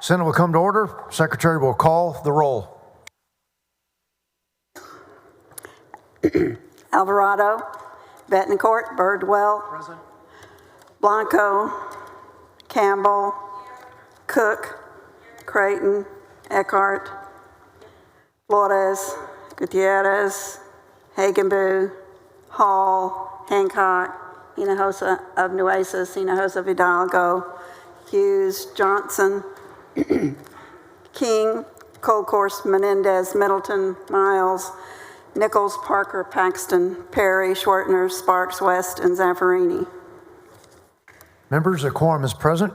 Senate will come to order. Secretary will call the roll. Alvarado, Betancourt, Birdwell, Present. Blanco, Campbell, Cook, Creighton, Eckhart, Flores, Gutierrez, Hagenbu, Hall, Hancock, Hinojosa of Nueces, Hinojosa of Hidalgo, Hughes, Johnson, King, Colcourse, Menendez, Middleton, Miles, Nichols, Parker, Paxton, Perry, Schwartner, Sparks, West, and Zaffarini. Members, a quorum is present.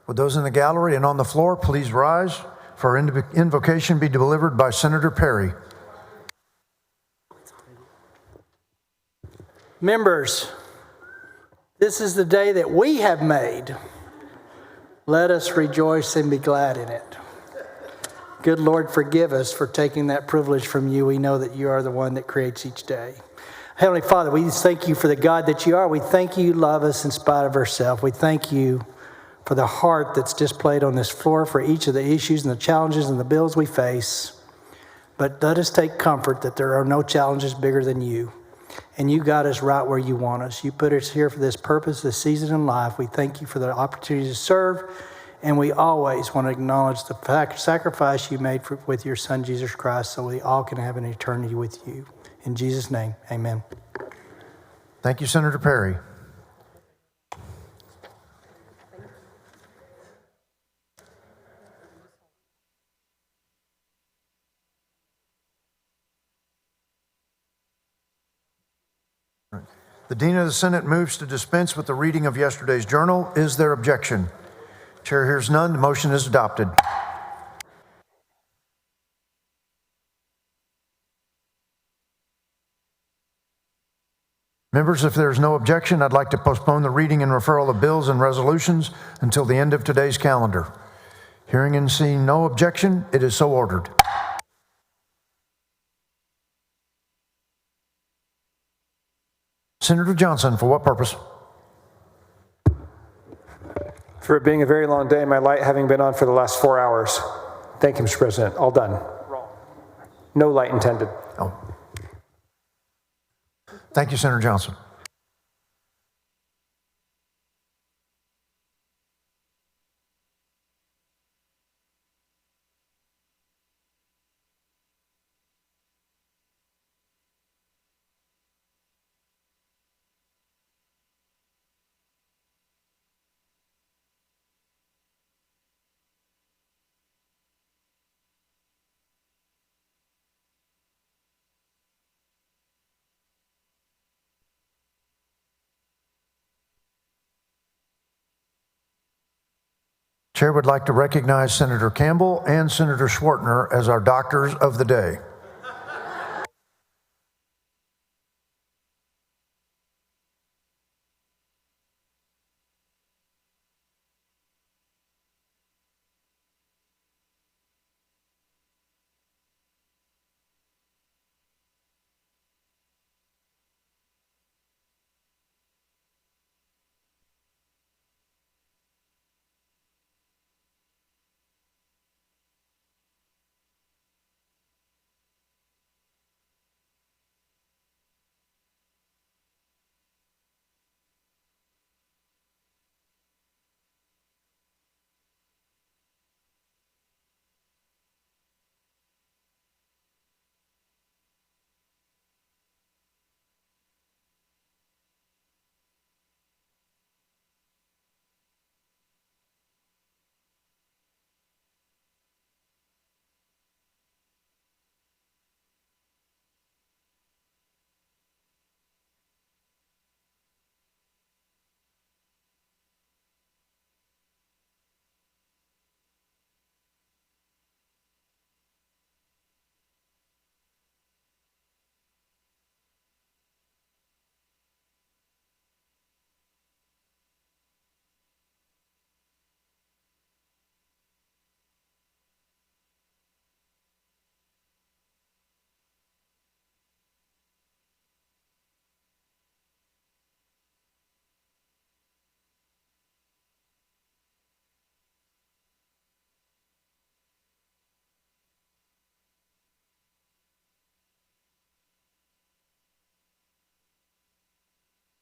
Would those in the gallery and on the floor please rise for invocation be delivered by Senator Perry. Members, this is the day that we have made. Let us rejoice and be glad in it. Good Lord, forgive us for taking that privilege from you. We know that you are the one that creates each day. Heavenly Father, we just thank you for the God that you are. We thank you love us in spite of ourselves. We thank you for the heart that's displayed on this floor for each of the issues and the challenges and the bills we face. But let us take comfort that there are no challenges bigger than you. And you got us right where you want us. You put us here for this purpose, this season in life. We thank you for the opportunity to serve. And we always want to acknowledge the sacrifice you made with your son, Jesus Christ, so we all can have an eternity with you. In Jesus' name, amen. Thank you, Senator Perry. The Dean of the Senate moves to dispense with the reading of yesterday's journal. Is there objection? Chair hears none. The motion is adopted. Members, if there is no objection, I'd like to postpone the reading and referral of bills and resolutions until the end of today's calendar. Hearing and seeing no objection, it is so ordered. Senator Johnson, for what purpose? For it being a very long day, my light having been on for the last 4 hours. Thank you, Mr. President. All done. No light intended. Oh. Thank you, Senator Johnson. Chair would like to recognize Senator Campbell and Senator Schwartner as our doctors of the day.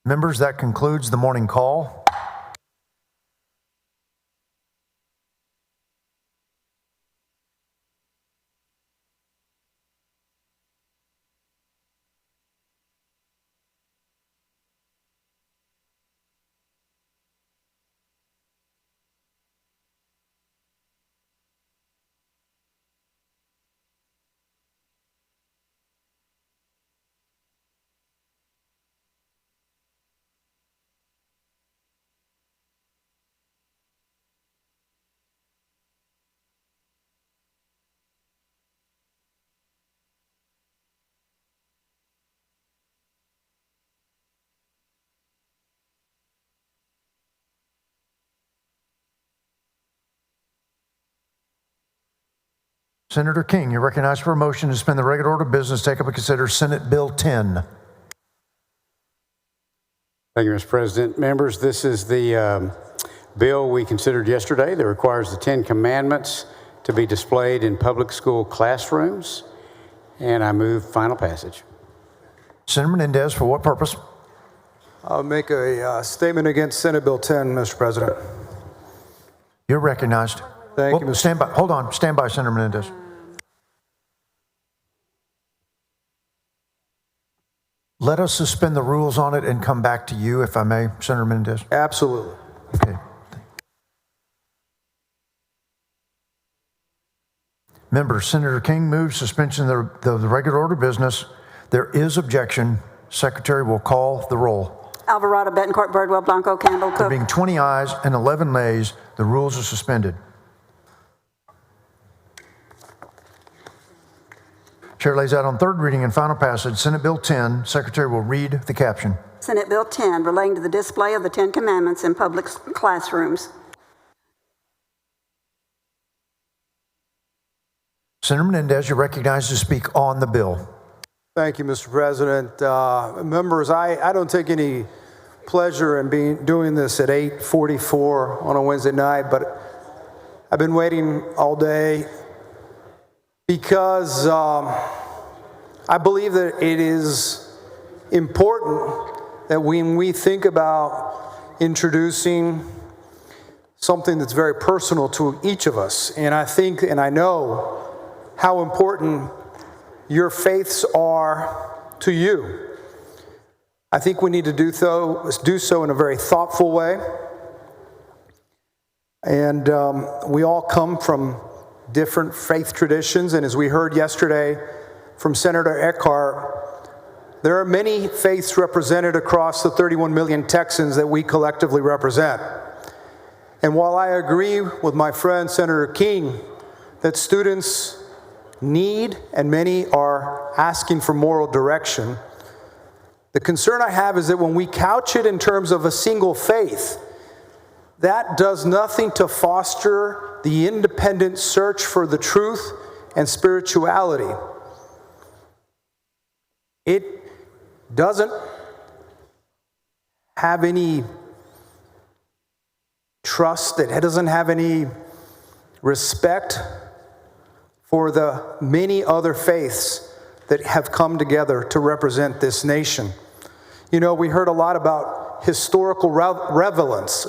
Members, that concludes the morning call. Senator King, you're recognized for a motion to suspend the regular order of business, take up and consider Senate Bill 10. Thank you, Mr. President. Members, this is the bill we considered yesterday that requires the 10 Commandments to be displayed in public school classrooms, and I move final passage. Senator Menendez, for what purpose? I'll make a statement against Senate Bill 10, Mr. President. You're recognized. Thank you, Mr. Stand by. Hold on. Stand by, Senator Menendez. Let us suspend the rules on it and come back to you, if I may, Senator Menendez. Absolutely. Okay. Members, Senator King moves suspension of the regular order of business. There is objection. Secretary will call the roll. Alvarado, Betancourt, Birdwell, Blanco, Campbell, There Cook. being 20 ayes and 11 nays, the rules are suspended. Chair lays out on third reading and final passage Senate Bill 10. Secretary will read the caption. Senate Bill 10, relating to the display of the 10 Commandments in public classrooms. Senator Menendez, you're recognized to speak on the bill. Thank you, Mr. President. Members, I don't take any pleasure in doing this at 8:44 on a Wednesday night, but I've been waiting all day because I believe that it is important that when we think about introducing something that's very personal to each of us, and I think and I know how important your faiths are to you, I think we need to do so in a very thoughtful way. And we all come from different faith traditions, and as we heard yesterday from Senator Eckhart, there are many faiths represented across the 31 million Texans that we collectively represent. And while I agree with my friend Senator King that students need and many are asking for moral direction, the concern I have is that when we couch it in terms of a single faith, that does nothing to foster the independent search for the truth and spirituality. It doesn't have any trust, it doesn't have any respect for the many other faiths that have come together to represent this nation. You know, we heard a lot about historical relevance.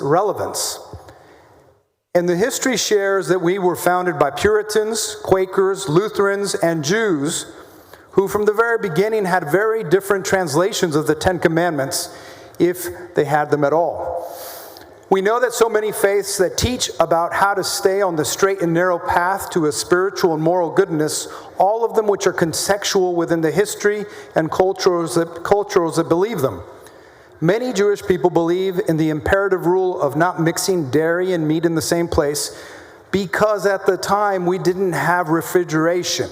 And the history shares that we were founded by Puritans, Quakers, Lutherans, and Jews, who from the very beginning had very different translations of the 10 Commandments, if they had them at all. We know that so many faiths that teach about how to stay on the straight and narrow path to a spiritual and moral goodness, all of them which are contextual within the history and cultures that believe them. Many Jewish people believe in the imperative rule of not mixing dairy and meat in the same place because at the time we didn't have refrigeration.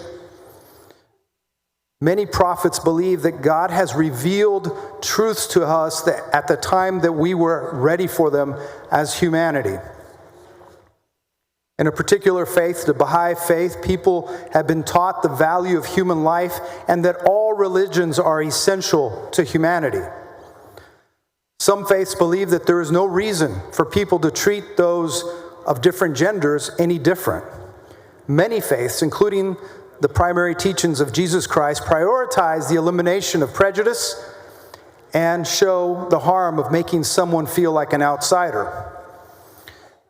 Many prophets believe that God has revealed truths to us that at the time that we were ready for them as humanity. In a particular faith, the Baha'i faith, people have been taught the value of human life and that all religions are essential to humanity. Some faiths believe that there is no reason for people to treat those of different genders any different. Many faiths, including the primary teachings of Jesus Christ, prioritize the elimination of prejudice and show the harm of making someone feel like an outsider.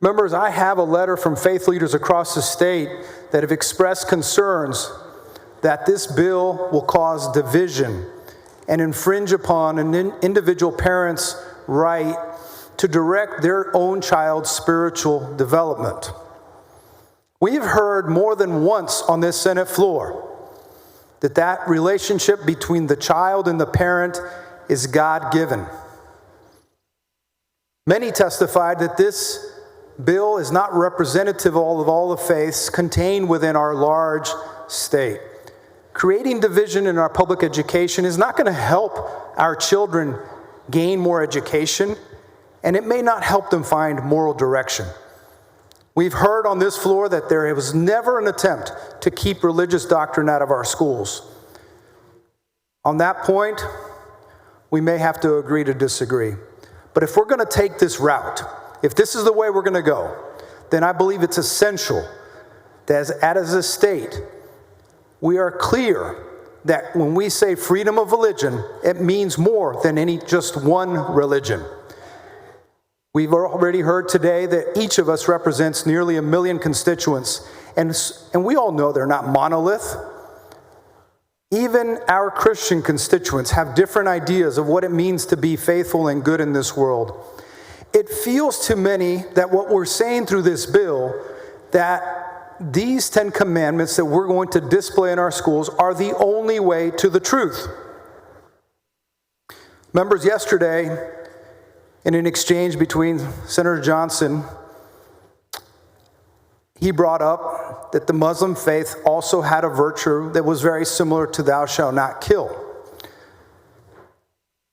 Members, I have a letter from faith leaders across the state that have expressed concerns that this bill will cause division and infringe upon an individual parent's right to direct their own child's spiritual development. We have heard more than once on this Senate floor that relationship between the child and the parent is God-given. Many testified that this bill is not representative of all the faiths contained within our large state. Creating division in our public education is not going to help our children gain more education, and it may not help them find moral direction. We've heard on this floor that there was never an attempt to keep religious doctrine out of our schools. On that point, we may have to agree to disagree. But if we're going to take this route, if this is the way we're going to go, then I believe it's essential that as a state, we are clear that when we say freedom of religion, it means more than just one religion. We've already heard today that each of us represents nearly 1 million constituents, and we all know they're not monolith. Even our Christian constituents have different ideas of what it means to be faithful and good in this world. It feels to many that what we're saying through this bill, that these 10 commandments that we're going to display in our schools are the only way to the truth. Members, yesterday, in an exchange between Senator Johnson, he brought up that the Muslim faith also had a virtue that was very similar to thou shalt not kill.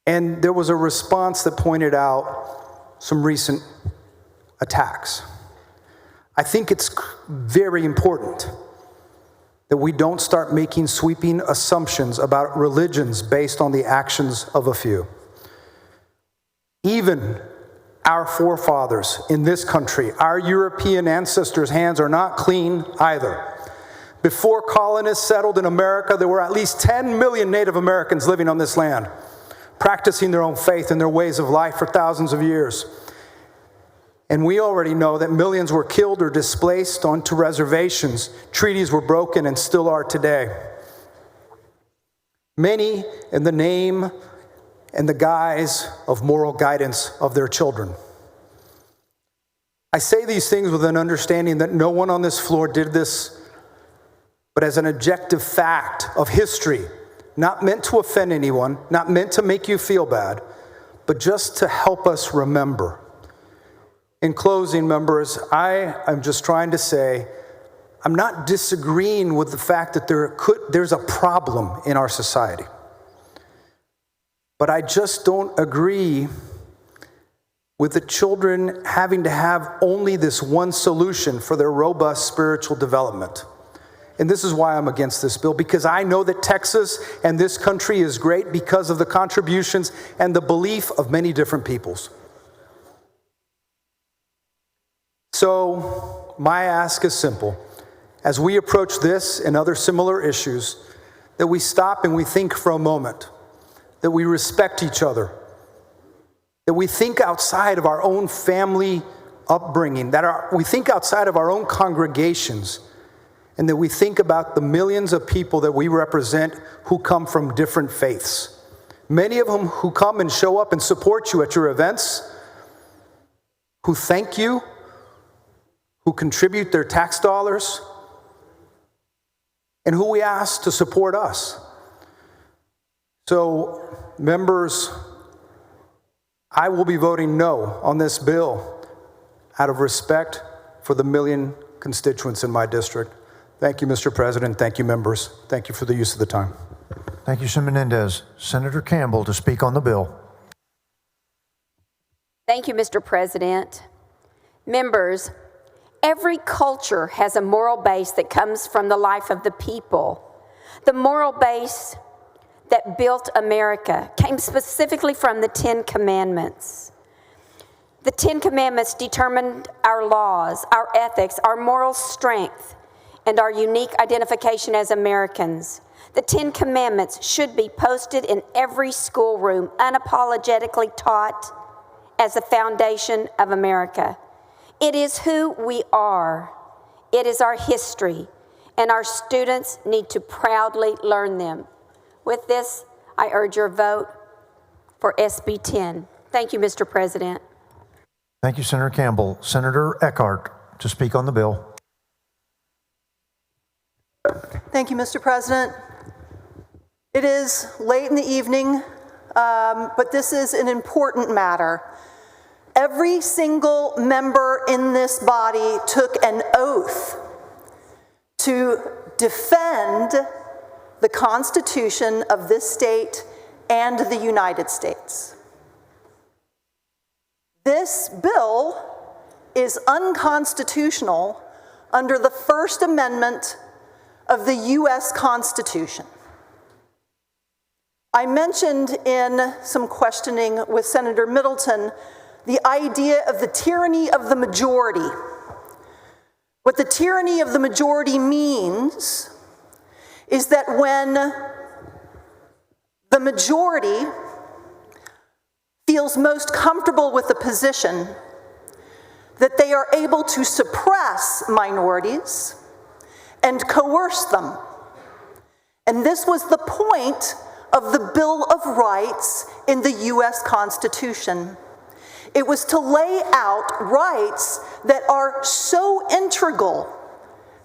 And there was a response that pointed out some recent attacks. I think it's very important that we don't start making sweeping assumptions about religions based on the actions of a few. Even our forefathers in this country, our European ancestors' hands are not clean either. Before colonists settled in America, there were at least 10 million Native Americans living on this land, practicing their own faith and their ways of life for thousands of years. And we already know that millions were killed or displaced onto reservations. Treaties were broken and still are today. Many in the name and the guise of moral guidance of their children. I say these things with an understanding that no one on this floor did this, but as an objective fact of history, not meant to offend anyone, not meant to make you feel bad, but just to help us remember. In closing, members, I am just trying to say, I'm not disagreeing with the fact that there's a problem in our society. But I just don't agree with the children having to have only this one solution for their robust spiritual development. And this is why I'm against this bill, because I know that Texas and this country is great because of the contributions and the belief of many different peoples. So my ask is simple. As we approach this and other similar issues, that we stop and we think for a moment, that we respect each other, that we think outside of our own family upbringing, we think outside of our own congregations, and that we think about the millions of people that we represent who come from different faiths. Many of them who come and show up and support you at your events, who thank you, who contribute their tax dollars, and who we ask to support us. So, members, I will be voting no on this bill out of respect for the 1 million constituents in my district. Thank you, Mr. President. Thank you, members. Thank you for the use of the time. Thank you, Senator Menendez. Senator Campbell to speak on the bill. Thank you, Mr. President. Members, every culture has a moral base that comes from the life of the people. The moral base that built America came specifically from the 10 Commandments. The 10 Commandments determined our laws, our ethics, our moral strength, and our unique identification as Americans. The 10 Commandments should be posted in every schoolroom, unapologetically taught as the foundation of America. It is who we are. It is our history, and our students need to proudly learn them. With this, I urge your vote for SB 10. Thank you, Mr. President. Thank you, Senator Campbell. Senator Eckhart to speak on the bill. Thank you, Mr. President. It is late in the evening, but this is an important matter. Every single member in this body took an oath to defend the Constitution of this state and the United States. This bill is unconstitutional under the First Amendment of the U.S. Constitution. I mentioned in some questioning with Senator Middleton the idea of the tyranny of the majority. What the tyranny of the majority means is that when the majority feels most comfortable with the position that they are able to suppress minorities and coerce them. And this was the point of the Bill of Rights in the U.S. Constitution. It was to lay out rights that are so integral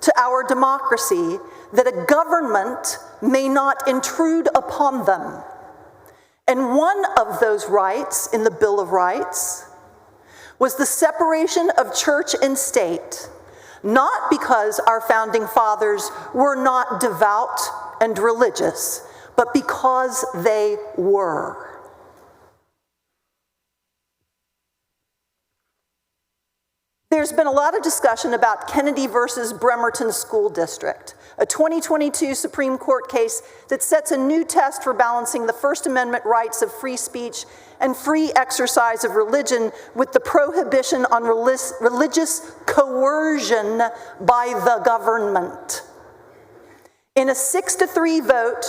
to our democracy that a government may not intrude upon them. And one of those rights in the Bill of Rights was the separation of church and state, not because our founding fathers were not devout and religious, but because they were. There's been a lot of discussion about Kennedy versus Bremerton School District, a 2022 Supreme Court case that sets a new test for balancing the First Amendment rights of free speech and free exercise of religion with the prohibition on religious coercion by the government. In a 6-3 vote,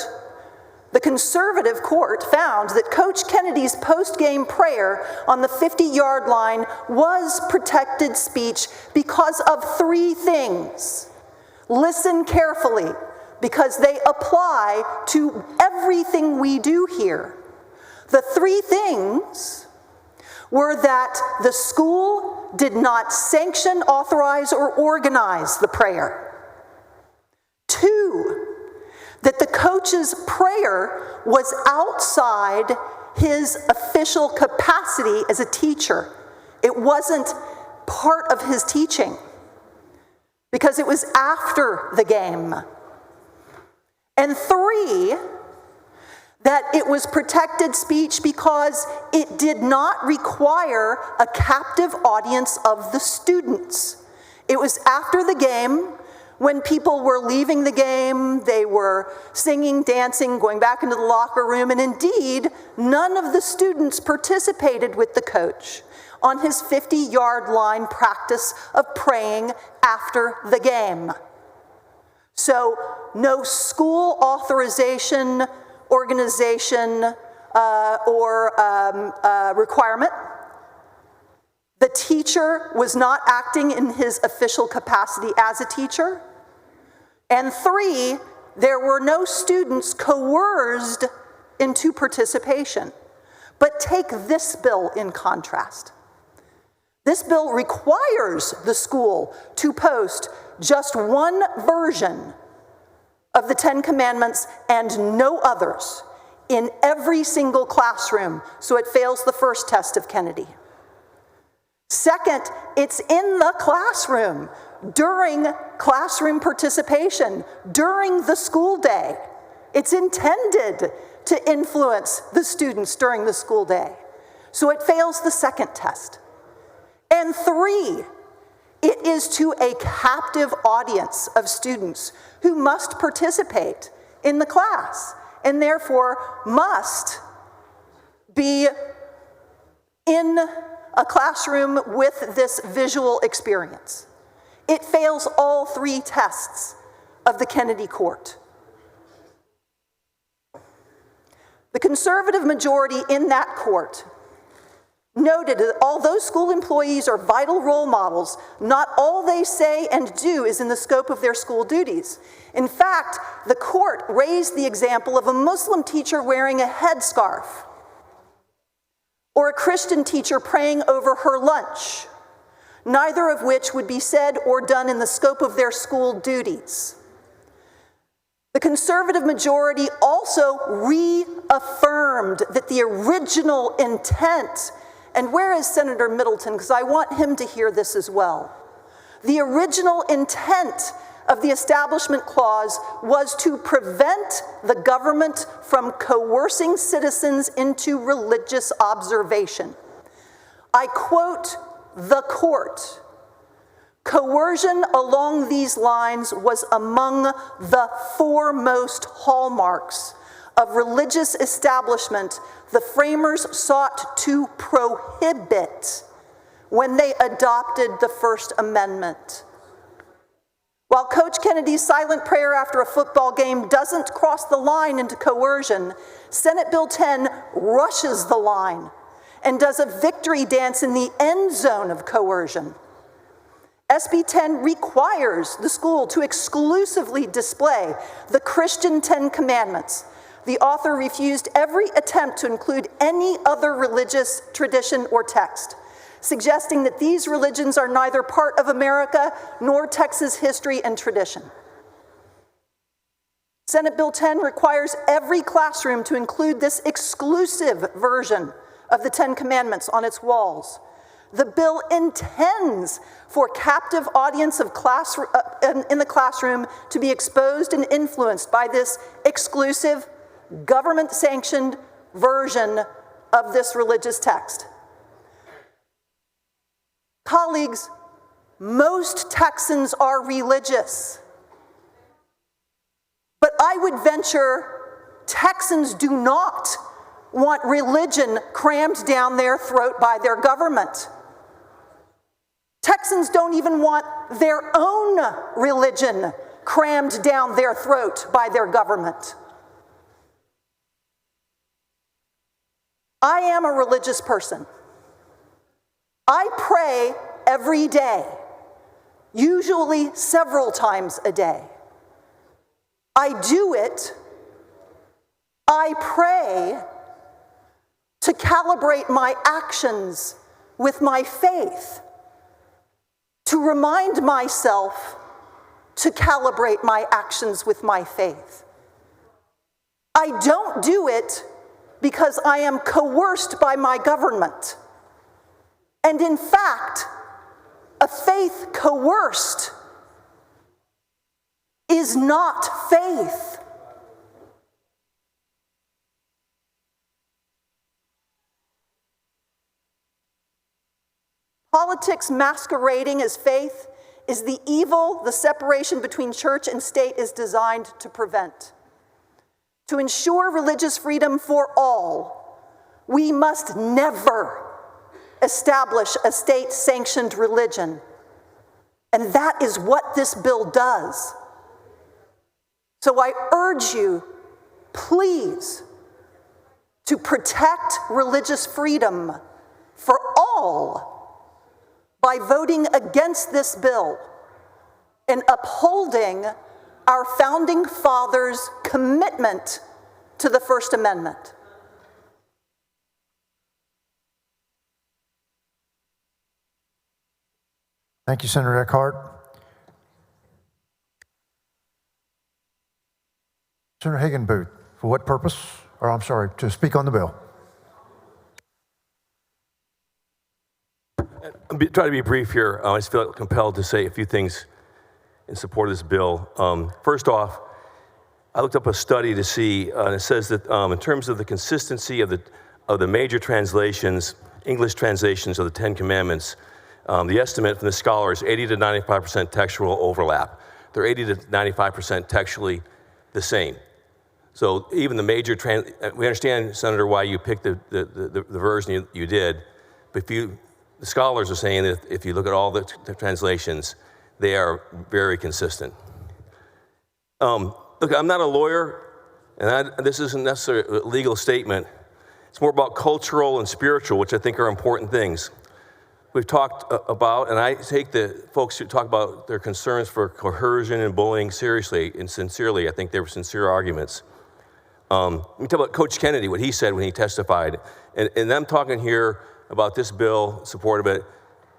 the conservative court found that Coach Kennedy's post-game prayer on the 50-yard line was protected speech because of 3 things. Listen carefully, because they apply to everything we do here. The 3 things were that the school did not sanction, authorize, or organize the prayer. 2, that the coach's prayer was outside his official capacity as a teacher. It wasn't part of his teaching because it was after the game. And 3, that it was protected speech because it did not require a captive audience of the students. It was after the game, when people were leaving the game, they were singing, dancing, going back into the locker room, and indeed, none of the students participated with the coach on his 50-yard line practice of praying after the game. So, no school authorization, organization, or requirement. The teacher was not acting in his official capacity as a teacher. And 3, there were no students coerced into participation. But take this bill in contrast. This bill requires the school to post just one version of the 10 Commandments and no others in every single classroom, so it fails the first test of Kennedy. Second, it's in the classroom, during classroom participation, during the school day. It's intended to influence the students during the school day. So it fails the second test. And 3, it is to a captive audience of students who must participate in the class and therefore must be in a classroom with this visual experience. It fails all 3 tests of the Kennedy court. The conservative majority in that court noted that although school employees are vital role models, not all they say and do is in the scope of their school duties. In fact, the court raised the example of a Muslim teacher wearing a headscarf or a Christian teacher praying over her lunch, neither of which would be said or done in the scope of their school duties. The conservative majority also reaffirmed that the original intent, and where is Senator Middleton? Because I want him to hear this as well. The original intent of the Establishment Clause was to prevent the government from coercing citizens into religious observation. I quote the court, "Coercion along these lines was among the foremost hallmarks of religious establishment the framers sought to prohibit when they adopted the First Amendment." While Coach Kennedy's silent prayer after a football game doesn't cross the line into coercion, Senate Bill 10 rushes the line and does a victory dance in the end zone of coercion. SB 10 requires the school to exclusively display the Christian 10 Commandments. The author refused every attempt to include any other religious tradition or text, suggesting that these religions are neither part of America nor Texas history and tradition. Senate Bill 10 requires every classroom to include this exclusive version of the 10 Commandments on its walls. The bill intends for captive audience of in the classroom to be exposed and influenced by this exclusive, government-sanctioned version of this religious text. Colleagues, most Texans are religious. But I would venture Texans do not want religion crammed down their throat by their government. Texans don't even want their own religion crammed down their throat by their government. I am a religious person. I pray every day, usually several times a day. I do it, I pray to calibrate my actions with my faith, to remind myself to calibrate my actions with my faith. I don't do it because I am coerced by my government. And in fact, a faith coerced is not faith. Politics masquerading as faith is the evil the separation between church and state is designed to prevent. To ensure religious freedom for all, we must never establish a state-sanctioned religion. And that is what this bill does. So I urge you, please, to protect religious freedom for all by voting against this bill and upholding our founding fathers' commitment to the First Amendment. Thank you, Senator Eckhart. Senator Higginbotham, for what purpose? Or I'm sorry, to speak on the bill. Try to be brief here. I just feel compelled to say a few things in support of this bill. First off, I looked up a study to see, and it says that in terms of the consistency of the major translations, English translations of the Ten Commandments, the estimate from the scholars, 80 to 95% textual overlap. They're 80 to 95% textually the same. So even the major, we understand, Senator, why you picked the version you did, but the scholars are saying that if you look at all the translations, they are very consistent. Look, I'm not a lawyer, And this isn't necessarily a legal statement. It's more about cultural and spiritual, which I think are important things. We've talked about, and I take the folks who talk about their concerns for coercion and bullying seriously and sincerely. I think they were sincere arguments. Let me talk about Coach Kennedy, what he said when he testified. And I'm talking here about this bill, support of it,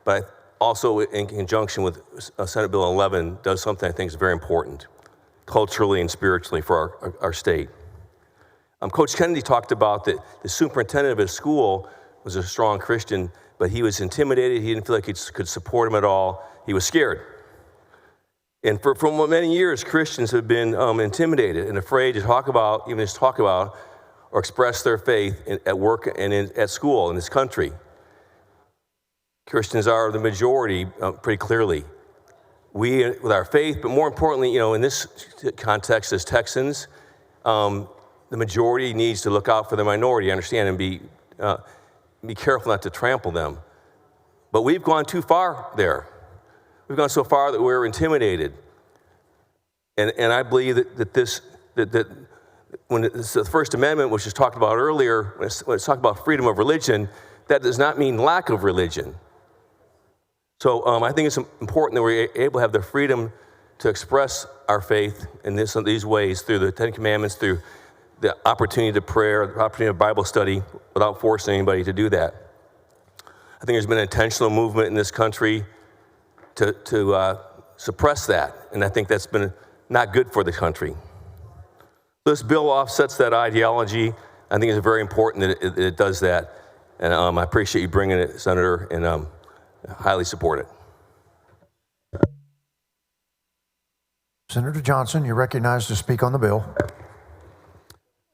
but also in conjunction with Senate Bill 11 does something I think is very important, culturally and spiritually for our state. Coach Kennedy talked about that the superintendent of his school was a strong Christian, but he was intimidated. He didn't feel like he could support him at all. He was scared. And for many years, Christians have been intimidated and afraid to talk about, even just talk about, or express their faith at work and at school in this country. Christians are the majority pretty clearly. We, with our faith, but more importantly, in this context as Texans, the majority needs to look out for the minority, understand, and be careful not to trample them. But we've gone too far there. We've gone so far that we're intimidated. And I believe that when it's the First Amendment, which was talked about earlier, when it's talked about freedom of religion, that does not mean lack of religion. So I think it's important that we're able to have the freedom to express our faith in these ways through the Ten Commandments, through the opportunity to prayer, the opportunity of Bible study, without forcing anybody to do that. I think there's been an intentional movement in this country to suppress that, and I think that's been not good for the country. This bill offsets that ideology. I think it's very important that it does that, and I appreciate you bringing it, Senator, and highly support it. Senator Johnson, you're recognized to speak on the bill.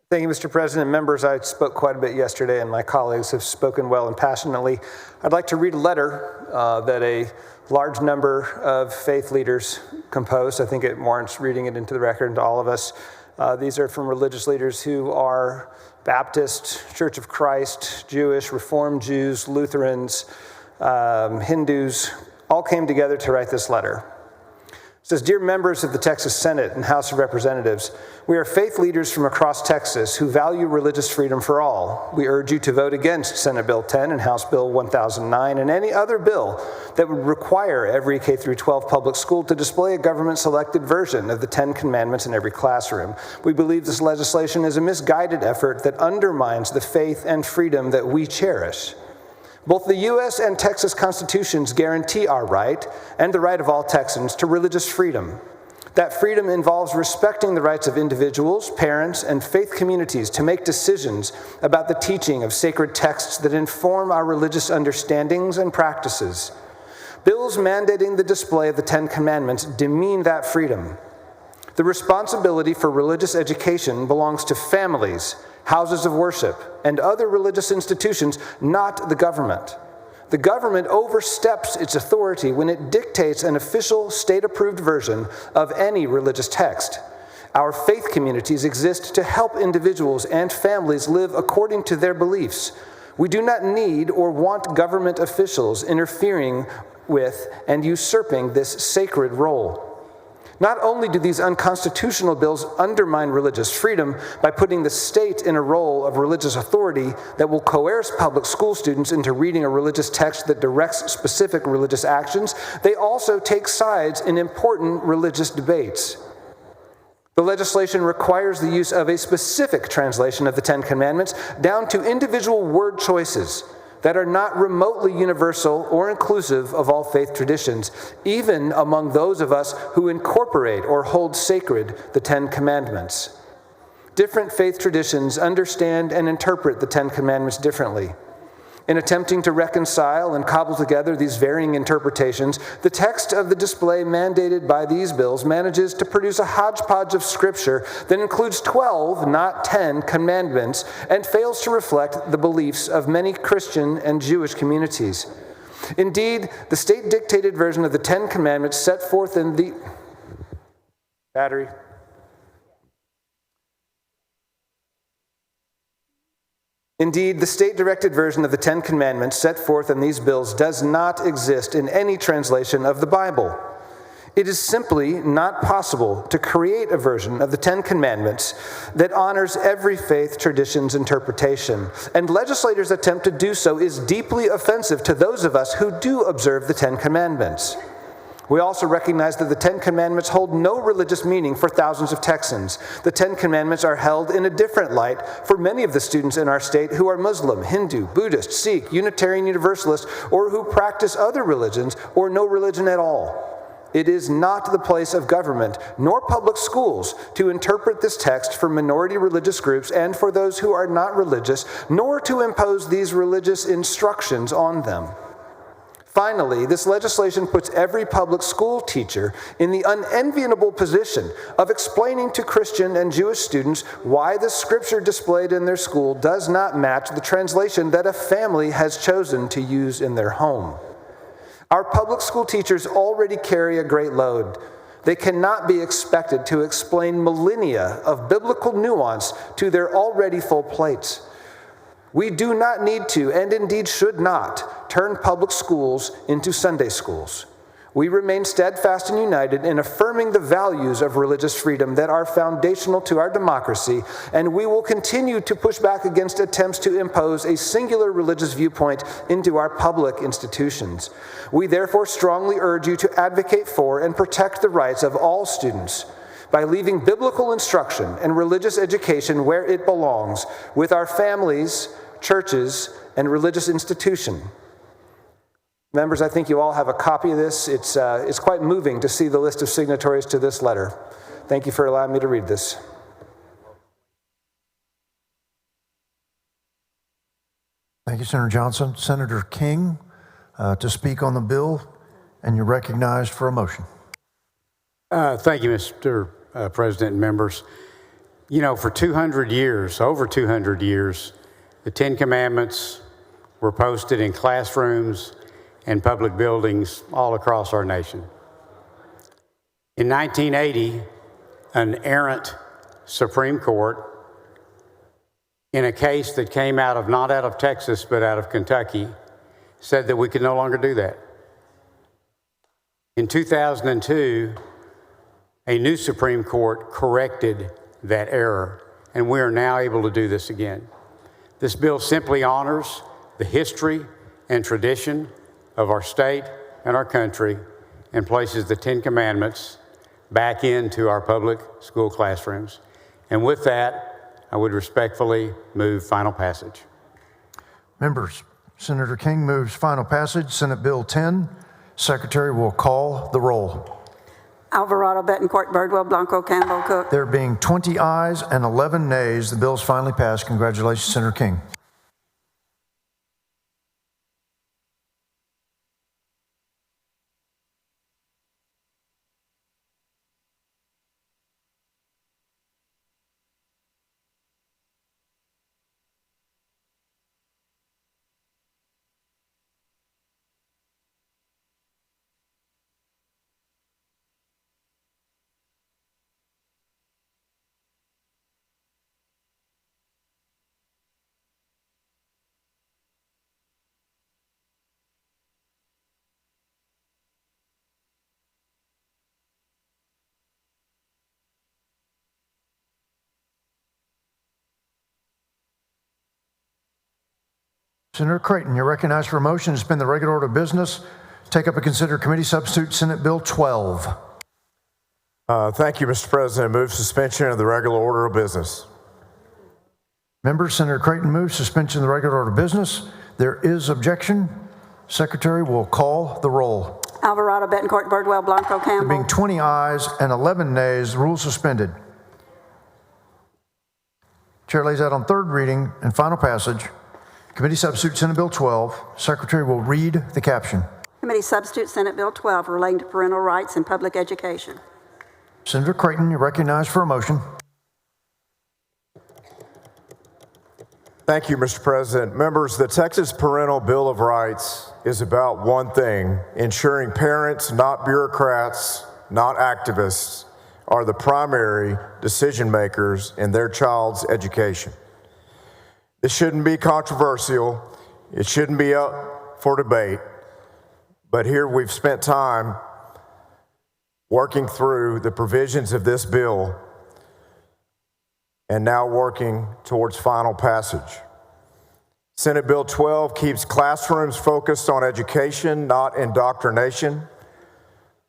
Thank you, Mr. President. Members, I spoke quite a bit yesterday, and my colleagues have spoken well and passionately. I'd like to read a letter that a large number of faith leaders composed. I think it warrants reading it into the record and to all of us. These are from religious leaders who are Baptist, Church of Christ, Jewish, Reformed Jews, Lutherans, Hindus, all came together to write this letter. It says, "Dear members of the Texas Senate and House of Representatives, we are faith leaders from across Texas who value religious freedom for all. We urge you to vote against Senate Bill 10 and House Bill 1009 and any other bill that would require every K-12 public school to display a government-selected version of the Ten Commandments in every classroom. We believe this legislation is a misguided effort that undermines the faith and freedom that we cherish. Both the U.S. and Texas constitutions guarantee our right, and the right of all Texans, to religious freedom. That freedom involves respecting the rights of individuals, parents, and faith communities to make decisions about the teaching of sacred texts that inform our religious understandings and practices. Bills mandating the display of the Ten Commandments demean that freedom. The responsibility for religious education belongs to families, houses of worship, and other religious institutions, not the government. The government oversteps its authority when it dictates an official state-approved version of any religious text. Our faith communities exist to help individuals and families live according to their beliefs. We do not need or want government officials interfering with and usurping this sacred role. Not only do these unconstitutional bills undermine religious freedom by putting the state in a role of religious authority that will coerce public school students into reading a religious text that directs specific religious actions, they also take sides in important religious debates. The legislation requires the use of a specific translation of the Ten Commandments down to individual word choices that are not remotely universal or inclusive of all faith traditions, even among those of us who incorporate or hold sacred the Ten Commandments. Different faith traditions understand and interpret the Ten Commandments differently. In attempting to reconcile and cobble together these varying interpretations, the text of the display mandated by these bills manages to produce a hodgepodge of scripture that includes 12, not 10, commandments and fails to reflect the beliefs of many Christian and Jewish communities. Indeed, the state-dictated version of the Ten Commandments set forth in the Indeed, the state-directed version of the Ten Commandments set forth in these bills does not exist in any translation of the Bible. It is simply not possible to create a version of the Ten Commandments that honors every faith tradition's interpretation, and legislators' attempt to do so is deeply offensive to those of us who do observe the Ten Commandments. We also recognize that the Ten Commandments hold no religious meaning for thousands of Texans. The Ten Commandments are held in a different light for many of the students in our state who are Muslim, Hindu, Buddhist, Sikh, Unitarian Universalist, or who practice other religions or no religion at all. It is not the place of government nor public schools to interpret this text for minority religious groups and for those who are not religious, nor to impose these religious instructions on them. Finally, this legislation puts every public school teacher in the unenviable position of explaining to Christian and Jewish students why the scripture displayed in their school does not match the translation that a family has chosen to use in their home. Our public school teachers already carry a great load. They cannot be expected to explain millennia of biblical nuance to their already full plates. We do not need to, and indeed should not, turn public schools into Sunday schools. We remain steadfast and united in affirming the values of religious freedom that are foundational to our democracy, and we will continue to push back against attempts to impose a singular religious viewpoint into our public institutions. We therefore strongly urge you to advocate for and protect the rights of all students by leaving biblical instruction and religious education where it belongs, with our families, churches, and religious institutions. Members, I think you all have a copy of this. It's quite moving to see the list of signatories to this letter. Thank you for allowing me to read this. Thank you, Senator Johnson. Senator King, to speak on the bill, and you're recognized for a motion. Thank you, Mr. President and members. You know, for 200 years, over 200 years, the Ten Commandments were posted in classrooms and public buildings all across our nation. In 1980, an errant Supreme Court, in a case that came not out of Texas, but out of Kentucky, said that we could no longer do that. In 2002, a new Supreme Court corrected that error, and we are now able to do this again. This bill simply honors the history and tradition of our state and our country and places the Ten Commandments back into our public school classrooms. And with that, I would respectfully move final passage. Members, Senator King moves final passage, Senate Bill 10. Secretary will call the roll. Alvarado, Betancourt, Birdwell, Blanco, Campbell, Cook. There being 20 ayes and 11 nays, the bill is finally passed. Congratulations, Senator King. Senator Creighton, you're recognized for a motion to suspend the regular order of business. Take up and consider committee substitute Senate Bill 12. Thank you, Mr. President. Move suspension of the regular order of business. Members, Senator Creighton moves suspension of the regular order of business. There is objection. Secretary will call the roll. Alvarado, Betancourt, Birdwell, Blanco, There Campbell. being 20 ayes and 11 nays, the rule suspended. Chair lays out on third reading and final passage. Committee substitute Senate Bill 12. Secretary will read the caption. Committee substitute Senate Bill 12 relating to parental rights in public education. Senator Creighton, you're recognized for a motion. Thank you, Mr. President. Members, the Texas Parental Bill of Rights is about one thing: ensuring parents, not bureaucrats, not activists, are the primary decision makers in their child's education. This shouldn't be controversial. It shouldn't be up for debate. But here we've spent time working through the provisions of this bill and now working towards final passage. Senate Bill 12 keeps classrooms focused on education, not indoctrination.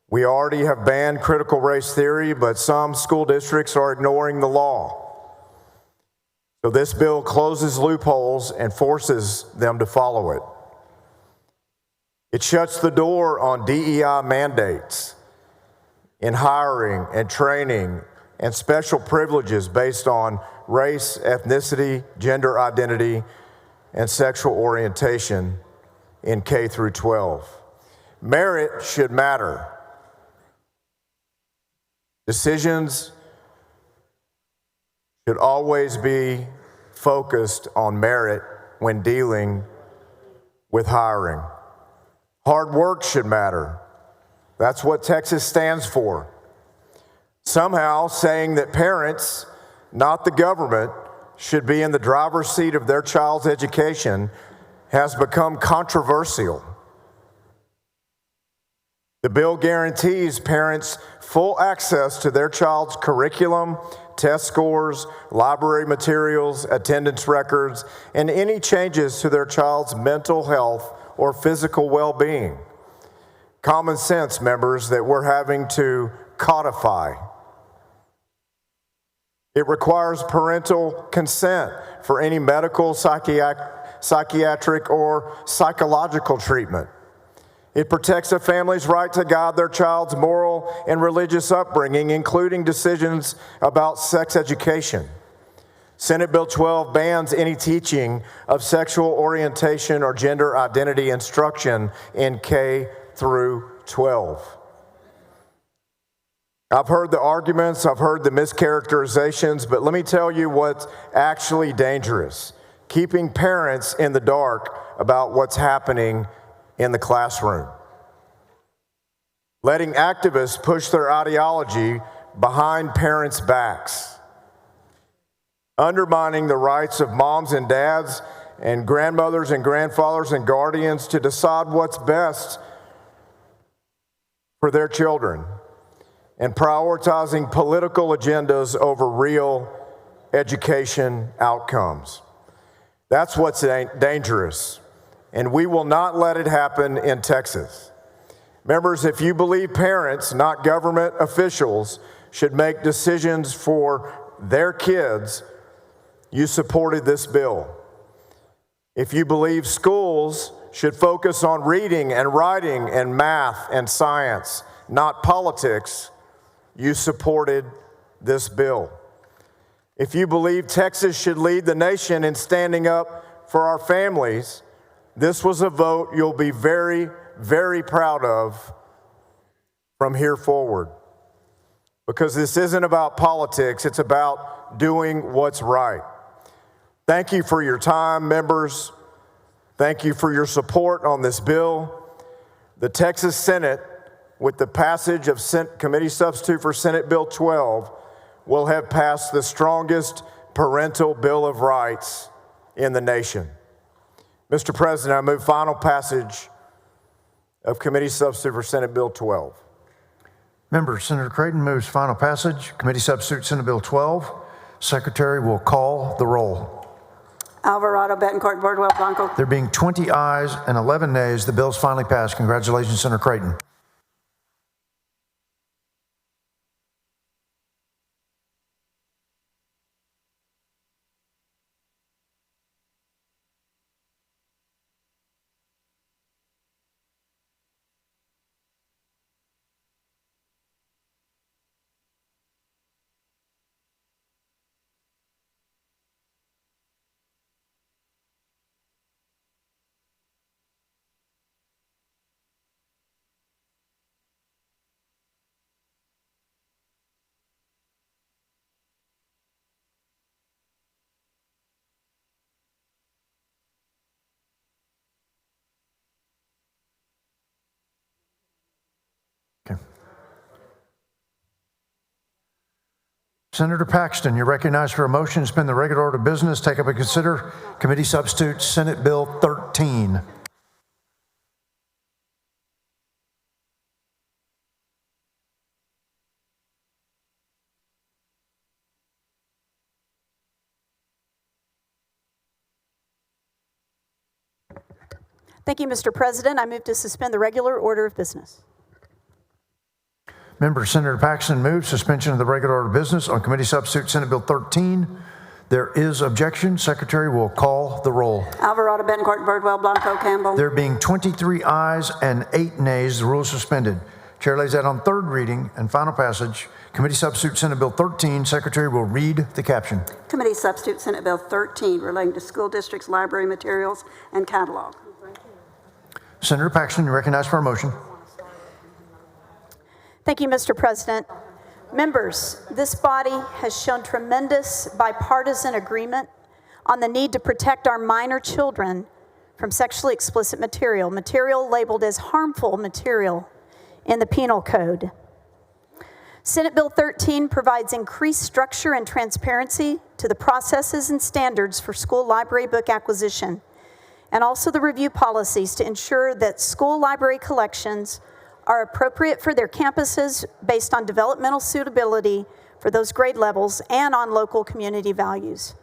We already have banned critical race theory, but some school districts are ignoring the law. So this bill closes loopholes and forces them to follow it. It shuts the door on DEI mandates in hiring and training and special privileges based on race, ethnicity, gender identity, and sexual orientation in K through 12. Merit should matter. Decisions should always be focused on merit when dealing with hiring. Hard work should matter. That's what Texas stands for. Somehow saying that parents, not the government, should be in the driver's seat of their child's education has become controversial. The bill guarantees parents full access to their child's curriculum, test scores, library materials, attendance records, and any changes to their child's mental health or physical well-being. Common sense, members, that we're having to codify. It requires parental consent for any medical, psychiatric, or psychological treatment. It protects a family's right to guide their child's moral and religious upbringing, including decisions about sex education. Senate Bill 12 bans any teaching of sexual orientation or gender identity instruction in K through 12. I've heard the arguments, I've heard the mischaracterizations, but let me tell you what's actually dangerous. Keeping parents in the dark about what's happening in the classroom. Letting activists push their ideology behind parents' backs. Undermining the rights of moms and dads and grandmothers and grandfathers and guardians to decide what's best for their children. And prioritizing political agendas over real education outcomes. That's what's dangerous. And we will not let it happen in Texas. Members, if you believe parents, not government officials, should make decisions for their kids, you supported this bill. If you believe schools should focus on reading and writing and math and science, not politics, you supported this bill. If you believe Texas should lead the nation in standing up for our families, this was a vote you'll be very, very proud of from here forward. Because this isn't about politics, it's about doing what's right. Thank you for your time, members. Thank you for your support on this bill. The Texas Senate, with the passage of Committee Substitute for Senate Bill 12, will have passed the strongest parental Bill of Rights in the nation. Mr. President, I move final passage of Committee Substitute for Senate Bill 12. Members, Senator Creighton moves final passage. Committee Substitute Senate Bill 12. Secretary will call the roll. Alvarado, Betancourt, Bardwell, Blanco. There being 20 ayes and 11 nays, the bill's finally passed. Congratulations, Senator Creighton. Okay. Senator Paxton, you're recognized for a motion to suspend the regular order of business, take up and consider Committee Substitute Senate Bill 13. Thank you, Mr. President. I move to suspend the regular order of business. Member Senator Paxton moves suspension of the regular order of business on committee substitute Senate Bill 13. There is objection. Secretary will call the roll. Alvarado, Bettencourt, Birdwell, Blanco, Campbell. There being 23 ayes and 8 nays, the rule is suspended. Chair lays that on third reading and final passage. Committee substitute Senate Bill 13. Secretary will read the caption. Committee substitute Senate Bill 13 relating to school districts, library materials, and catalog. Senator Paxton, you recognize for a motion. Thank you, Mr. President. Members, this body has shown tremendous bipartisan agreement on the need to protect our minor children from sexually explicit material labeled as harmful material in the Penal Code. Senate Bill 13 provides increased structure and transparency to the processes and standards for school library book acquisition, and also the review policies to ensure that school library collections are appropriate for their campuses based on developmental suitability for those grade levels and on local community values.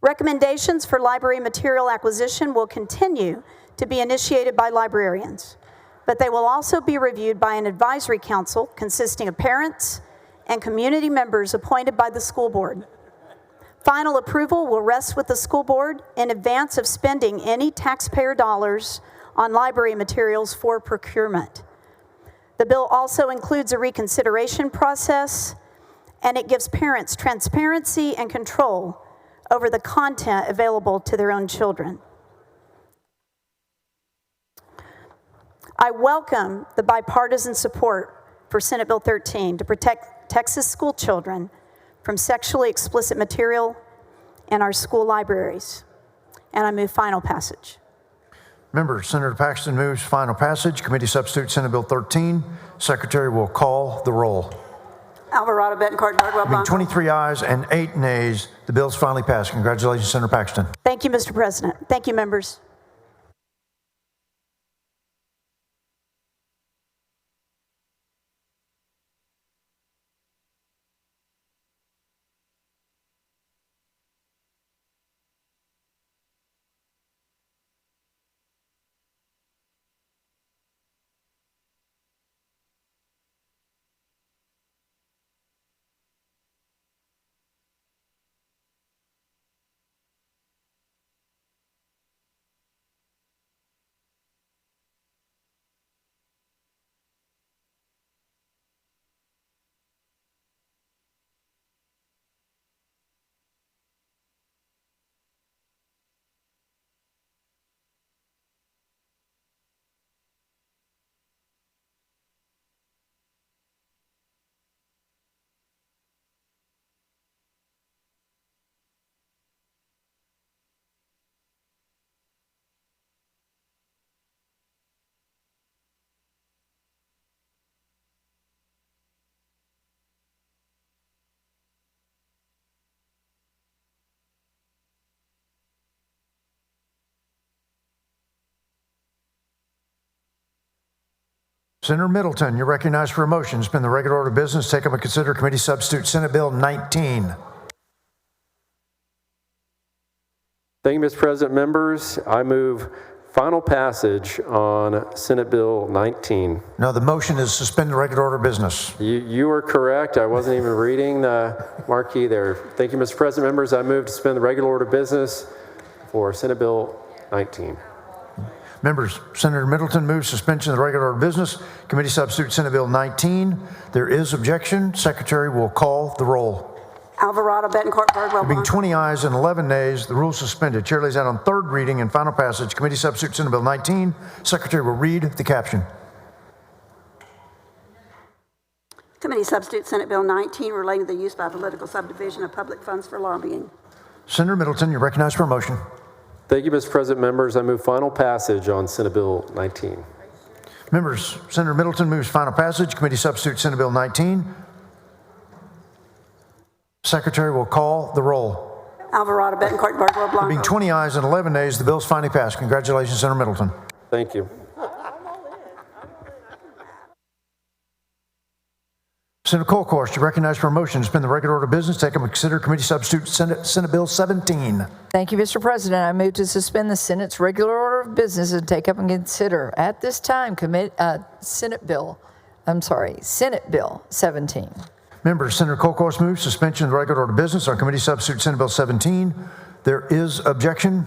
Recommendations for library material acquisition will continue to be initiated by librarians, but they will also be reviewed by an advisory council consisting of parents and community members appointed by the school board. Final approval will rest with the school board in advance of spending any taxpayer dollars on library materials for procurement. The bill also includes a reconsideration process, and it gives parents transparency and control over the content available to their own children. I welcome the bipartisan support for Senate Bill 13 to protect Texas school children from sexually explicit material in our school libraries, and I move final passage. Members, Senator Paxton moves final passage. Committee substitute Senate Bill 13. Secretary will call the roll. Alvarado, Bettencourt, Birdwell, Being Blanco. 23 ayes and 8 nays, the bill's finally passed. Congratulations, Senator Paxton. Thank you, Mr. President. Thank you, members. Senator Middleton, you're recognized for a motion. Suspend the regular order of business. Take up and consider committee substitute Senate Bill 19. Thank you, Mr. President. Members, I move final passage on Senate Bill 19. No, the motion is suspend the regular order of business. You are correct. I wasn't even reading the marquee there. Thank you, Mr. President. Members, I move to suspend the regular order of business for Senate Bill 19. Members, Senator Middleton moves suspension of the regular order of business. Committee substitute Senate Bill 19. There is objection. Secretary will call the roll. Alvarado, Bettencourt, Birdwell, Being Blanco. 20 ayes and 11 nays, the rule is suspended. Chair lays out on third reading and final passage. Committee substitute Senate Bill 19. Secretary will read the caption. Committee substitute Senate Bill 19 relating to the use by political subdivision of public funds for lobbying. Senator Middleton, you're recognized for a motion. Thank you, Mr. President. Members, I move final passage on Senate Bill 19. Members, Senator Middleton moves final passage. Committee substitute Senate Bill 19. Secretary will call the roll. Alvarado, Bettencourt, Birdwell, Blanco. Being 20 ayes and 11 nays, the bill's finally passed. Congratulations, Senator Middleton. Thank you. Senator Colcourse, you recognize for a motion to suspend the regular order of business, take up and consider committee substitute Senate Bill 17. Thank you, Mr. President. I move to suspend the Senate's regular order of business and take up and consider at this time Senate Bill 17. Members, Senator Colcourse moves suspension of the regular order of business on committee substitute Senate Bill 17. There is objection.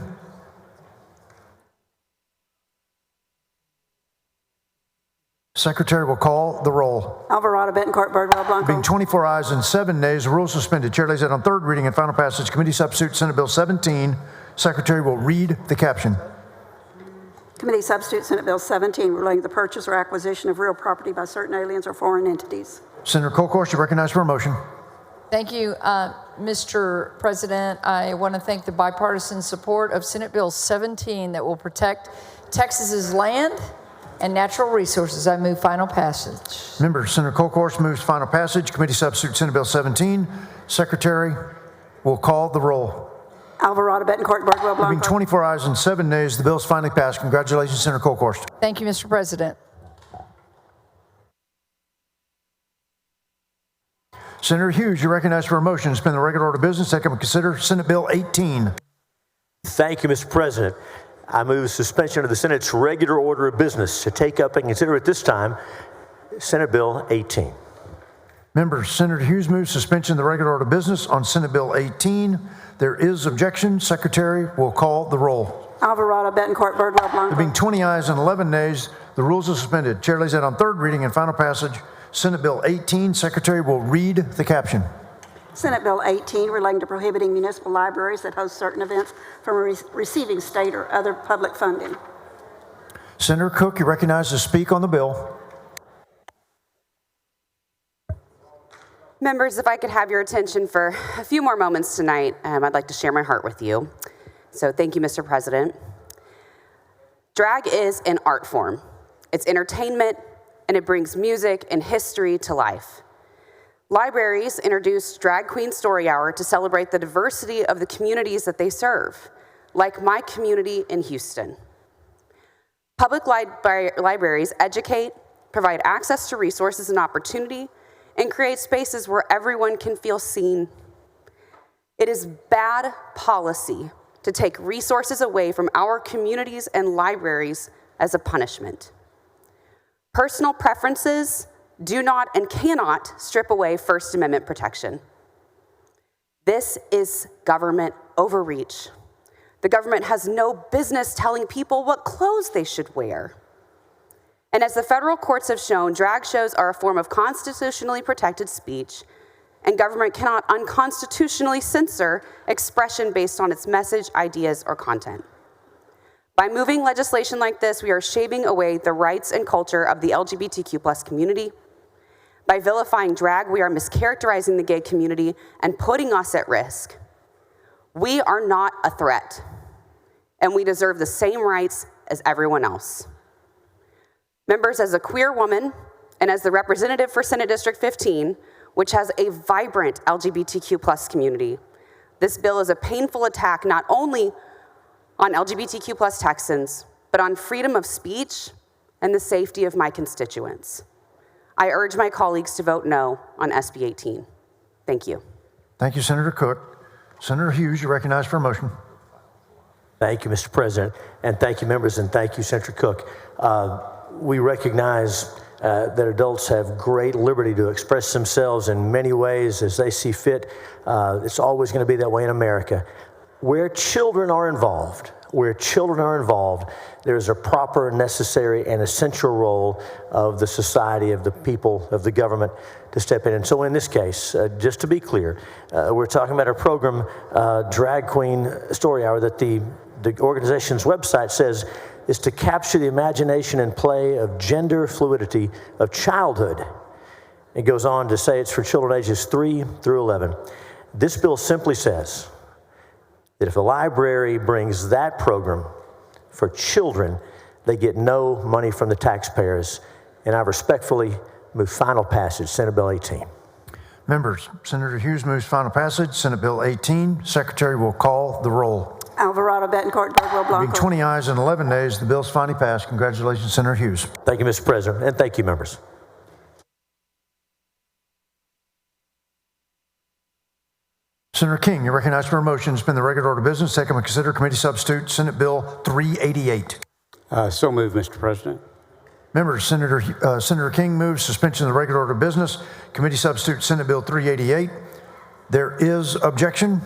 Secretary will call the roll. Alvarado, Betancourt, Birdwell, Blanco. Being 24 ayes and 7 nays, the rule is suspended. Chair lays it on third reading and final passage. Committee substitute Senate Bill 17. Secretary will read the caption. Committee substitute Senate Bill 17 relating to the purchase or acquisition of real property by certain aliens or foreign entities. Senator Colcourse, you recognize for a motion. Thank you, Mr. President. I want to thank the bipartisan support of Senate Bill 17 that will protect Texas's land and natural resources. I move final passage. Members, Senator Colcourse moves final passage. Committee substitute Senate Bill 17. Secretary will call the roll. Alvarado, Betancourt, Birdwell, Blanco. Being 24 ayes and 7 nays, the bill is finally passed. Congratulations, Senator Colcourse. Thank you, Mr. President. Senator Hughes, you recognize for a motion to suspend the regular order of business, take up and consider Senate Bill 18. Thank you, Mr. President. I move suspension of the Senate's regular order of business to take up and consider at this time Senate Bill 18. Members, Senator Hughes moves suspension of the regular order of business on Senate Bill 18. There is objection. Secretary will call the roll. Alvarado, Betancourt, Birdwell, Blanco. There being 20 ayes and 11 nays, the rules are suspended. Chair lays that on third reading and final passage. Senate Bill 18. Secretary will read the caption. Senate Bill 18 relating to prohibiting municipal libraries that host certain events from receiving state or other public funding. Senator Cook, you recognize to speak on the bill. Members, if I could have your attention for a few more moments tonight, I'd like to share my heart with you. So thank you, Mr. President. Drag is an art form. It's entertainment, and it brings music and history to life. Libraries introduced Drag Queen Story Hour to celebrate the diversity of the communities that they serve, like my community in Houston. Public libraries educate, provide access to resources and opportunity, and create spaces where everyone can feel seen. It is bad policy to take resources away from our communities and libraries as a punishment. Personal preferences do not and cannot strip away First Amendment protection. This is government overreach. The government has no business telling people what clothes they should wear. And as the federal courts have shown, drag shows are a form of constitutionally protected speech, and government cannot unconstitutionally censor expression based on its message, ideas, or content. By moving legislation like this, we are shaving away the rights and culture of the LGBTQ+ community. By vilifying drag, we are mischaracterizing the gay community and putting us at risk. We are not a threat, and we deserve the same rights as everyone else. Members, as a queer woman and as the representative for Senate District 15, which has a vibrant LGBTQ+ community, this bill is a painful attack not only on LGBTQ+ Texans, but on freedom of speech and the safety of my constituents. I urge my colleagues to vote no on SB 18. Thank you. Thank you, Senator Cook. Senator Hughes, you recognize for a motion. Thank you, Mr. President, and thank you, members, and thank you, Senator Cook. We recognize that adults have great liberty to express themselves in many ways as they see fit. It's always going to be that way in America. Where children are involved, there's a proper, necessary, and essential role of the society, of the people, of the government to step in. And so in this case, just to be clear, we're talking about a program, Drag Queen Story Hour, that the organization's website says is to capture the imagination and play of gender fluidity of childhood. It goes on to say it's for children ages 3 through 11. This bill simply says that if a library brings that program for children, they get no money from the taxpayers. And I respectfully move final passage, Senate Bill 18. Members, Senator Hughes moves final passage, Senate Bill 18. Secretary will call the roll. Alvarado, Betancourt, Birdwell, Blanco. Being 20 ayes and 11 nays, the bill's finally passed. Congratulations, Senator Hughes. Thank you, Mr. President, and thank you, members. Senator King, you're recognized for a motion to suspend the regular order of business, take up and consider committee substitute Senate Bill 388. So moved, Mr. President. Members, Senator King moves suspension of the regular order of business, committee substitute Senate Bill 388. There is objection.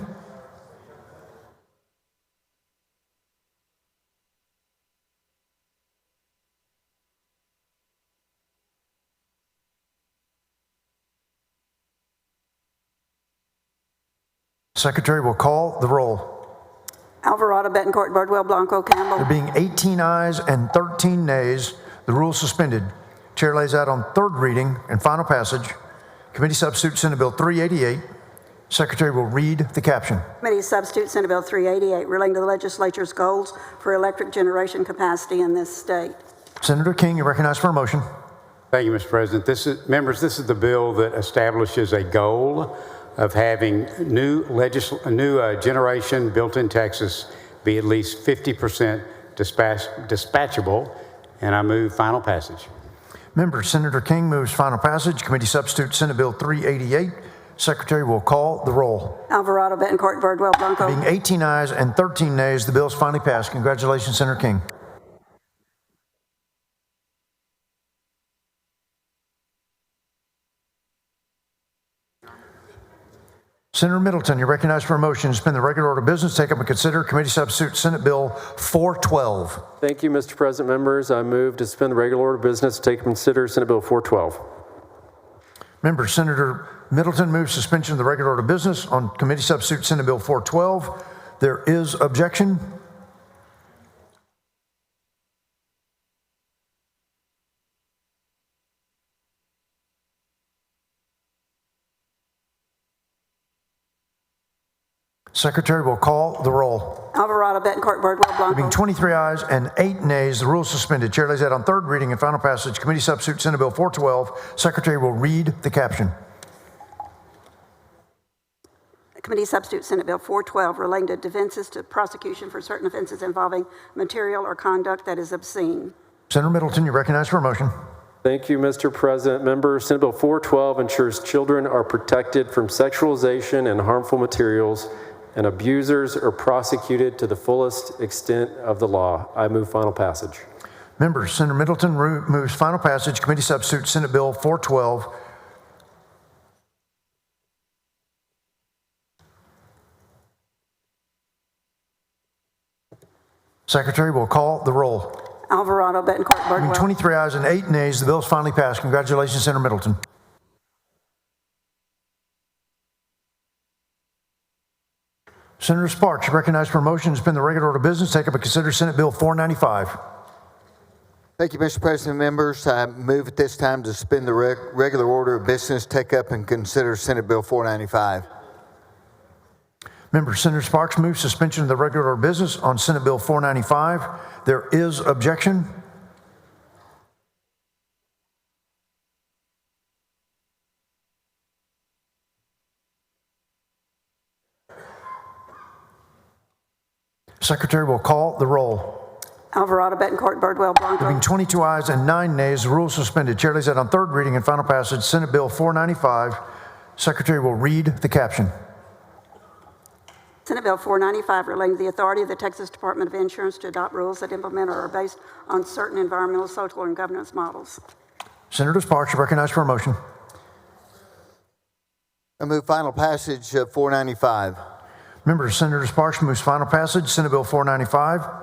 Secretary will call the roll. Alvarado, Betancourt, Bardwell, Blanco, Campbell. There being 18 ayes and 13 nays, the rule is suspended. Chair lays out on third reading and final passage. Committee substitute Senate Bill 388. Secretary will read the caption. Committee substitute Senate Bill 388 relating to the legislature's goals for electric generation capacity in this state. Senator King, you're recognized for a motion. Thank you, Mr. President. Members, this is the bill that establishes a goal of having new generation built in Texas be at least 50% dispatchable, and I move final passage. Members, Senator King moves final passage. Committee substitute Senate Bill 388. Secretary will call the roll. Alvarado, Betancourt, Bardwell, Blanco. Being 18 ayes and 13 nays, the bill is finally passed. Congratulations, Senator King. Senator Middleton, you're recognized for a motion to suspend the regular order of business, take up and consider committee substitute Senate Bill 412. Thank you, Mr. President. Members, I move to suspend the regular order of business to take and consider Senate Bill 412. Members, Senator Middleton moves suspension of the regular order of business on committee substitute Senate Bill 412. There is objection. Secretary will call the roll. Alvarado, Betancourt, Bardwell, There Blanco. being 23 ayes and 8 nays, the rule is suspended. Chair lays out on third reading and final passage. Committee substitute Senate Bill 412. Secretary will read the caption. Committee substitute Senate Bill 412 relating to defenses to prosecution for certain offenses involving material or conduct that is obscene. Senator Middleton, you're recognized for a motion. Thank you, Mr. President. Members, Senate Bill 412 ensures children are protected from sexualization and harmful materials, and abusers are prosecuted to the fullest extent of the law. I move final passage. Members, Senator Middleton moves final passage. Committee substitute Senate Bill 412. Secretary will call the roll. Alvarado, Betancourt, Having Bardwell. 23 ayes and 8 nays, the bill is finally passed. Congratulations, Senator Middleton. Senator Sparks, recognized for a motion to suspend the regular order of business, take up and consider Senate Bill 495. Thank you, Mr. President. Members, I move at this time to suspend the regular order of business, take up and consider Senate Bill 495. Members, Senator Sparks moves suspension of the regular order of business on Senate Bill 495. There is objection. Secretary will call the roll. Alvarado, Betancourt, Bardwell, Blanco. Having 22 ayes and 9 nays, the rule is suspended. Chair lays out on third reading and final passage Senate Bill 495. Secretary will read the caption. Senate Bill 495 relating to the authority of the Texas Department of Insurance to adopt rules that implement or are based on certain environmental, social, and governance models. Senator Sparks, you're recognized for a motion. I move final passage of 495. Members, Senator Sparks moves final passage Senate Bill 495.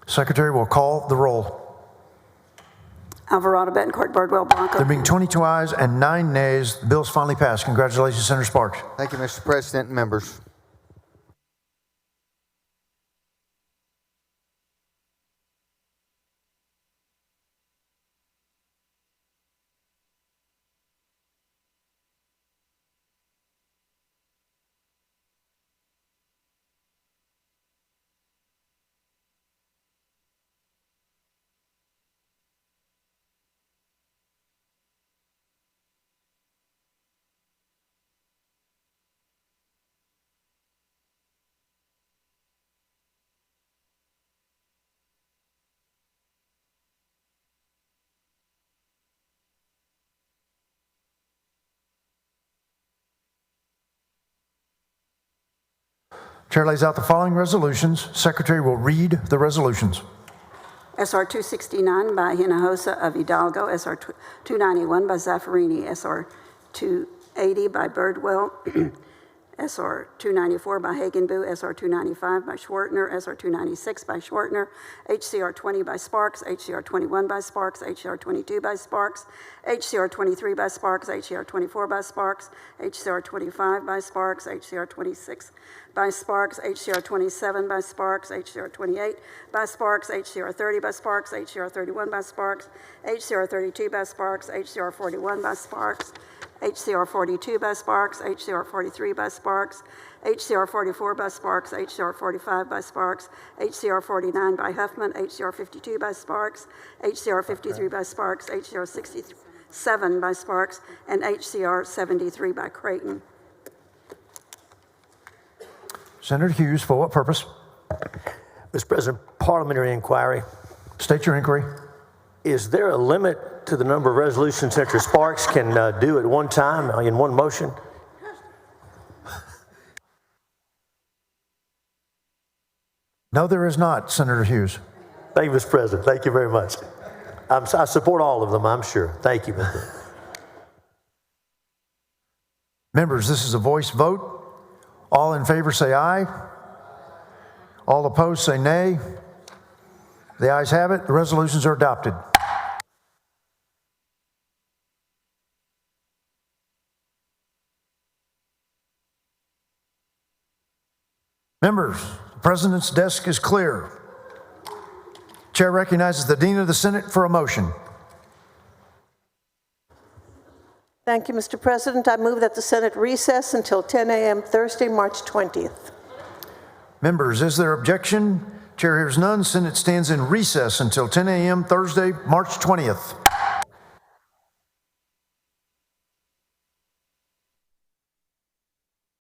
Secretary will call the roll. Alvarado, Betancourt, Bardwell, Blanco. There being 22 ayes and 9 nays, the bill is finally passed. Congratulations, Senator Sparks. Thank you, Mr. President and members. Chair lays out the following resolutions. Secretary will read the resolutions. SR 269 by Hinojosa of Hidalgo, SR 291 by Zaffarini, SR 280 by Birdwell, SR 294 by Hagenbu, SR 295 by Schwartner, SR 296 by Schwartner, HCR 20 by Sparks, HCR 21 by Sparks, HCR 22 by Sparks, HCR 23 by Sparks, HCR 24 by Sparks, HCR 25 by Sparks, HCR 26 by Sparks, HCR 27 by Sparks, HCR 28 by Sparks, HCR 30 by Sparks, HCR 31 by Sparks, HCR 32 by Sparks, HCR 41 by Sparks, HCR 42 by Sparks, HCR 43 by Sparks, HCR 44 by Sparks, HCR 45 by Sparks, HCR 49 by Huffman, HCR 52 by Sparks, HCR 53 by Sparks, HCR 67 by Sparks, and HCR 73 by Creighton. Senator Hughes, for what purpose? Mr. President, parliamentary inquiry. State your inquiry. Is there a limit to the number of resolutions Senator Sparks can do at one time in one motion? No, there is not, Senator Hughes. Thank you, Mr. President. Thank you very much. I support all of them, I'm sure. Thank you, Mr. Members, this is a voice vote. All in favor say aye. All opposed say nay. The ayes have it. The resolutions are adopted. Members, the President's desk is clear. Chair recognizes the Dean of the Senate for a motion. Thank you, Mr. President. I move that the Senate recess until 10 a.m. Thursday, March 20th. Members, is there objection? Chair hears none. Senate stands in recess until 10 a.m. Thursday, March 20th.